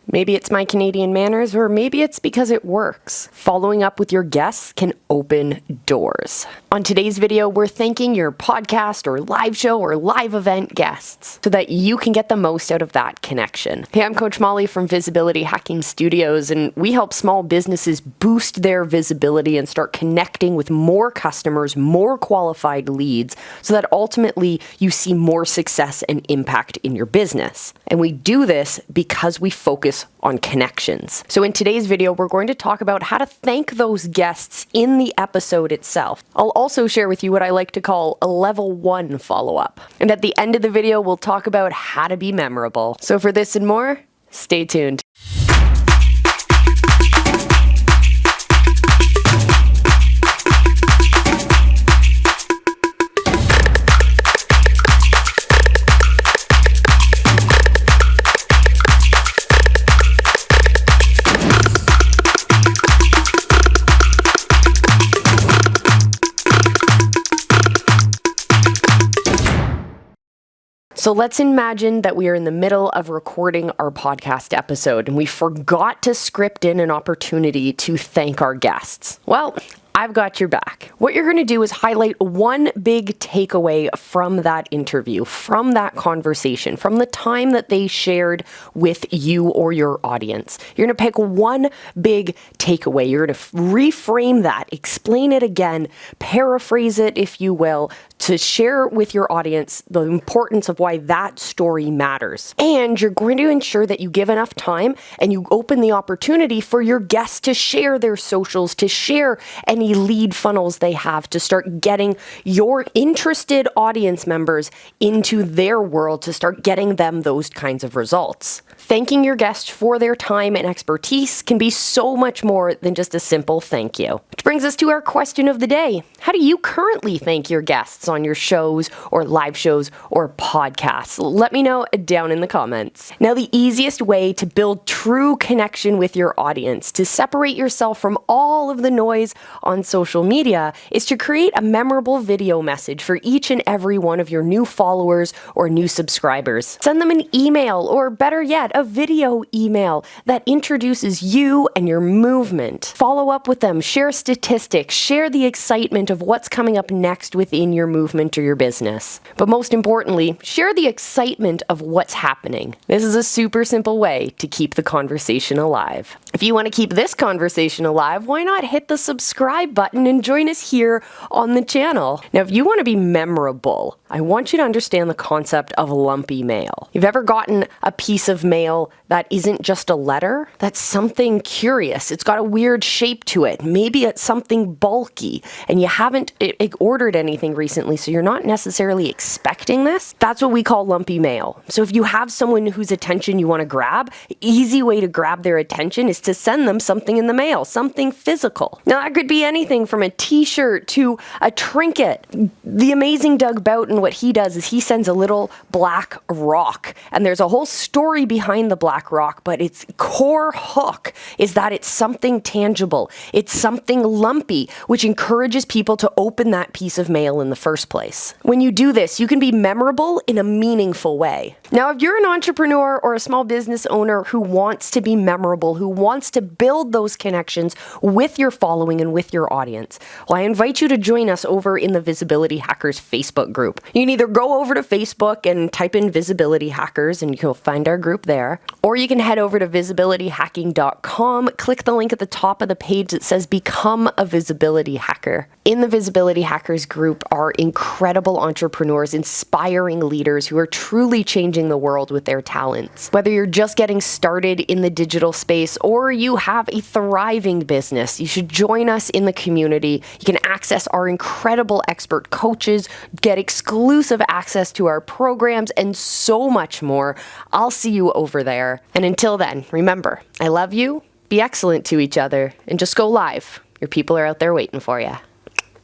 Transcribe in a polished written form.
Maybe it's my Canadian manners, or maybe it's because it works. Following up with your guests can open doors. On today's video, we're thanking your podcast or live show or live event guests so that you can get the most out of that connection. Hey, I'm Coach Molle from Visibility Hacking Studios, and we help small businesses boost their visibility and start connecting with more customers, more qualified leads, so that ultimately you see more success and impact in your business. And we do this because we focus on connections. So in today's video, we're going to talk about how to thank those guests in the episode itself. I'll also share with you what I like to call a level 1 follow-up. And at the end of the video, we'll talk about how to be memorable. So for this and more, stay tuned. So let's imagine that we are in the middle of recording our podcast episode and we forgot to script in an opportunity to thank our guests. Well, I've got your back. What you're going to do is highlight one big takeaway from that interview, from that conversation, from the time that they shared with you or your audience. You're going to pick one big takeaway. You're going to reframe that, explain it again, paraphrase it, if you will, to share with your audience the importance of why that story matters. And you're going to ensure that you give enough time and you open the opportunity for your guests to share their socials, to share any lead funnels they have, to start getting your interested audience members into their world, to start getting them those kinds of results. Thanking your guests for their time and expertise can be so much more than just a simple thank you. Which brings us to our question of the day. How do you currently thank your guests on your shows or live shows or podcasts? Let me know down in the comments. Now, the easiest way to build true connection with your audience, to separate yourself from all of the noise on social media, is to create a memorable video message for each and every one of your new followers or new subscribers. Send them an email, or better yet, a video email that introduces you and your movement. Follow up with them, share statistics, share the excitement of what's coming up next within your movement or your business. But most importantly, share the excitement of what's happening. This is a super simple way to keep the conversation alive. If you want to keep this conversation alive, why not hit the subscribe button and join us here on the channel? Now, if you want to be memorable, I want you to understand the concept of lumpy mail. You've ever gotten a piece of mail that isn't just a letter? That's something curious. It's got a weird shape to it. Maybe it's something bulky and you haven't ordered anything recently, so you're not necessarily expecting this. That's what we call lumpy mail. So if you have someone whose attention you want to grab, easy way to grab their attention is to send them something in the mail, something physical. Now, that could be anything from a t-shirt to a trinket. The amazing Doug Boughton, what he does is he sends a little black rock, and there's a whole story behind the black rock, but its core hook is that it's something tangible. It's something lumpy, which encourages people to open that piece of mail in the first place. When you do this, you can be memorable in a meaningful way. Now, if you're an entrepreneur or a small business owner who wants to be memorable, who wants to build those connections with your following and with your audience, well, I invite you to join us over in the Visibility Hackers Facebook group. You can either go over to Facebook and type in Visibility Hackers and you'll find our group there, or you can head over to visibilityhacking.com, click the link at the top of the page that says Become a Visibility Hacker. In the Visibility Hackers group are incredible entrepreneurs, inspiring leaders who are truly changing the world with their talents. Whether you're just getting started in the digital space or you have a thriving business, you should join us in the community. You can access our incredible expert coaches, get exclusive access to our programs, and so much more. I'll see you over there. And until then, remember, I love you, be excellent to each other, and just go live. Your people are out there waiting for you.